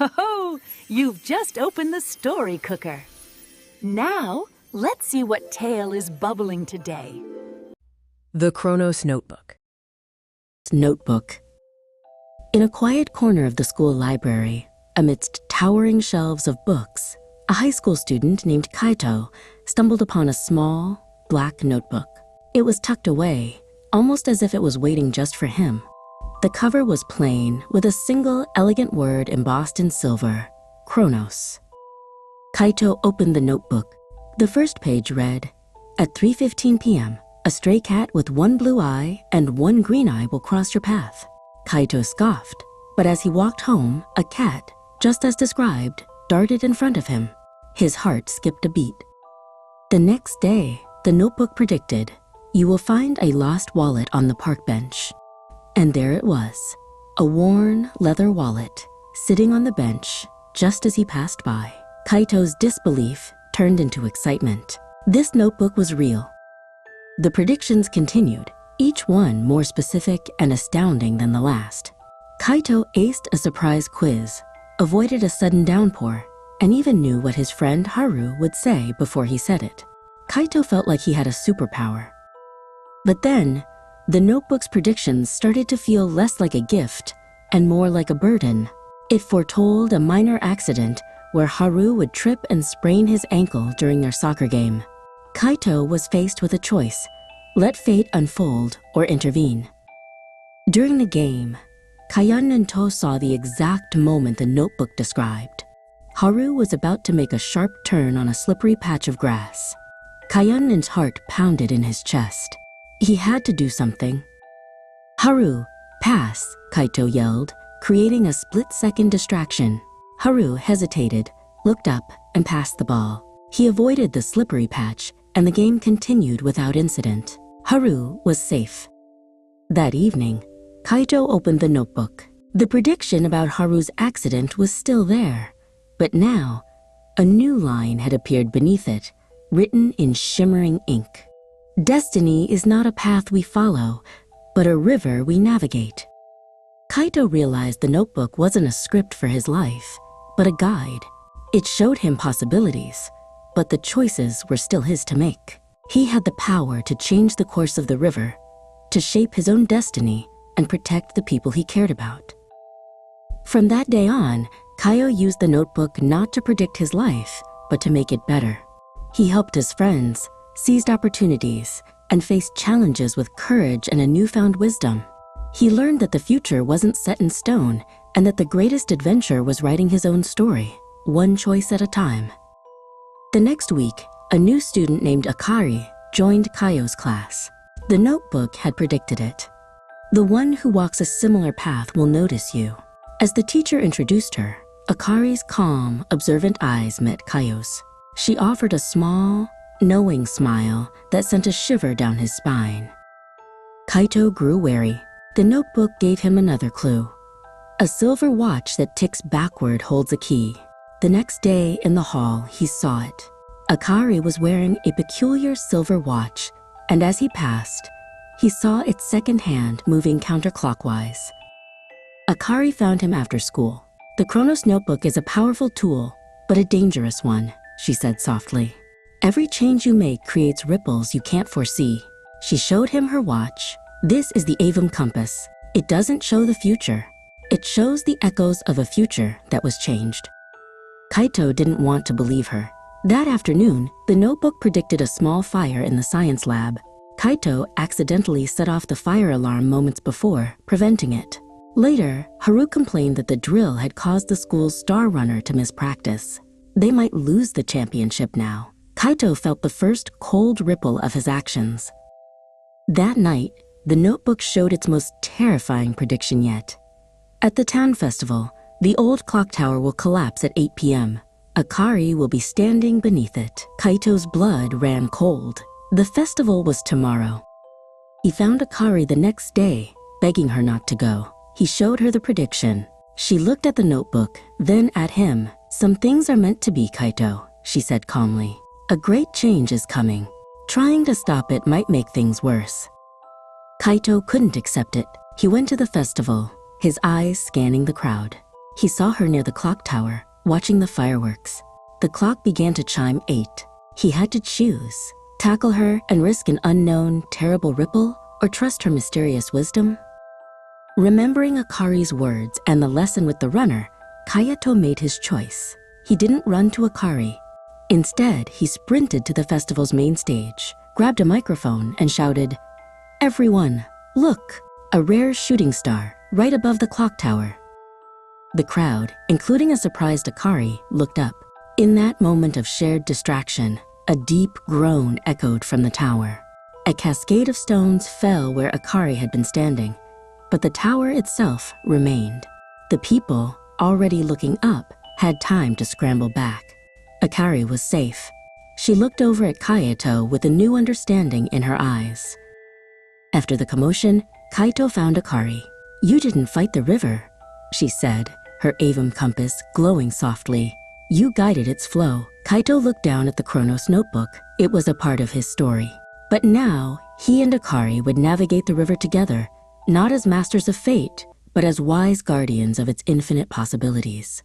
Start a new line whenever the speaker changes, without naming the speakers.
Ho-ho! You've just opened the story cooker. Now, let's see what tale is bubbling today.
The Chronos Notebook.
Notebook. In a quiet corner of the school library, amidst towering shelves of books, a high school student named Kaito stumbled upon a small, black notebook. It was tucked away, almost as if it was waiting just for him. The cover was plain, with a single elegant word embossed in silver, Chronos. Kaito opened the notebook. The first page read, "At 3:15 p.m., a stray cat with one blue eye and one green eye will cross your path." Kaito scoffed, but as he walked home, a cat, just as described, darted in front of him. His heart skipped a beat. The next day, the notebook predicted, "You will find a lost wallet on the park bench." And there it was, a worn leather wallet, sitting on the bench just as he passed by. Kaito's disbelief turned into excitement. This notebook was real. The predictions continued, each one more specific and astounding than the last. Kaito aced a surprise quiz, avoided a sudden downpour, and even knew what his friend Haru would say before he said it. Kaito felt like he had a superpower. But then, the notebook's predictions started to feel less like a gift and more like a burden. It foretold a minor accident where Haru would trip and sprain his ankle during their soccer game. Kaito was faced with a choice: let fate unfold or intervene. During the game, Kayun and To saw the exact moment the notebook described. Haru was about to make a sharp turn on a slippery patch of grass. Kayun's heart pounded in his chest. He had to do something. "Haru, pass," Kaito yelled, creating a split-second distraction. Haru hesitated, looked up, and passed the ball. He avoided the slippery patch, and the game continued without incident. Haru was safe. That evening, Kaito opened the notebook. The prediction about Haru's accident was still there, but now, a new line had appeared beneath it, written in shimmering ink. "Destiny is not a path we follow, but a river we navigate." Kaito realized the notebook wasn't a script for his life, but a guide. It showed him possibilities, but the choices were still his to make. He had the power to change the course of the river, to shape his own destiny and protect the people he cared about. From that day on, Kaio used the notebook not to predict his life, but to make it better. He helped his friends, seized opportunities, and faced challenges with courage and a newfound wisdom. He learned that the future wasn't set in stone and that the greatest adventure was writing his own story, one choice at a time. The next week, a new student named Akari joined Kaio's class. The notebook had predicted it. "The one who walks a similar path will notice you." As the teacher introduced her, Akari's calm, observant eyes met Kaio's. She offered a small, knowing smile that sent a shiver down his spine. Kaito grew wary. The notebook gave him another clue. A silver watch that ticks backward holds a key. The next day in the hall, he saw it. Akari was wearing a peculiar silver watch, and as he passed, he saw its second hand moving counterclockwise. Akari found him after school. "The Chronos Notebook is a powerful tool, but a dangerous one," she said softly. "Every change you make creates ripples you can't foresee." She showed him her watch. "This is the Avum compass. It doesn't show the future. It shows the echoes of a future that was changed." Kaito didn't want to believe her. That afternoon, the notebook predicted a small fire in the science lab. Kaito accidentally set off the fire alarm moments before, preventing it. Later, Haru complained that the drill had caused the school's star runner to miss practice. They might lose the championship now. Kaito felt the first cold ripple of his actions. That night, the notebook showed its most terrifying prediction yet. At the town festival, the old clock tower will collapse at 8 p.m. Akari will be standing beneath it. Kaito's blood ran cold. The festival was tomorrow. He found Akari the next day, begging her not to go. He showed her the prediction. She looked at the notebook, then at him. "Some things are meant to be, Kaito," she said calmly. "A great change is coming. Trying to stop it might make things worse." Kaito couldn't accept it. He went to the festival, his eyes scanning the crowd. He saw her near the clock tower, watching the fireworks. The clock began to chime 8. He had to choose: tackle her and risk an unknown, terrible ripple, or trust her mysterious wisdom. Remembering Akari's words and the lesson with the runner, Kayato made his choice. He didn't run to Akari. Instead, he sprinted to the festival's main stage, grabbed a microphone, and shouted, "Everyone, look! A rare shooting star right above the clock tower." The crowd, including a surprised Akari, looked up. In that moment of shared distraction, a deep groan echoed from the tower. A cascade of stones fell where Akari had been standing, but the tower itself remained. The people, already looking up, had time to scramble back. Akari was safe. She looked over at Kaito with a new understanding in her eyes. After the commotion, Kaito found Akari. "You didn't fight the river," she said, her Avum compass glowing softly. "You guided its flow." Kaito looked down at the Chronos Notebook. It was a part of his story. But now, he and Akari would navigate the river together, not as masters of fate, but as wise guardians of its infinite possibilities.